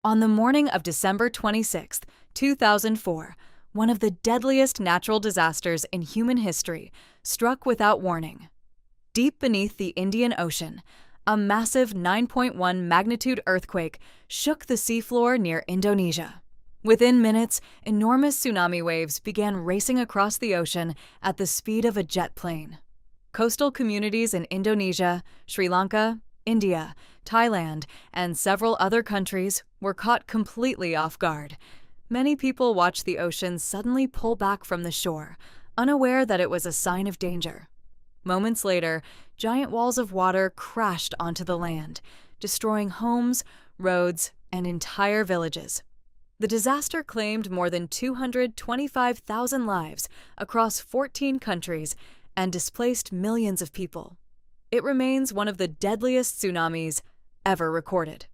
On the morning of December 26, 2004, one of the deadliest natural disasters in human history struck without warning. Deep beneath the Indian Ocean, a massive 9.1 magnitude earthquake shook the seafloor near Indonesia. Within minutes, enormous tsunami waves began racing across the ocean at the speed of a jet plane. Coastal communities in Indonesia, Sri Lanka, India, Thailand, and several other countries were caught completely off guard. Many people watched the ocean suddenly pull back from the shore, unaware that it was a sign of danger. Moments later, giant walls of water crashed onto the land, destroying homes, roads, and entire villages. The disaster claimed more than 225,000 lives across 14 countries and displaced millions of people. It remains one of the deadliest tsunamis ever recorded.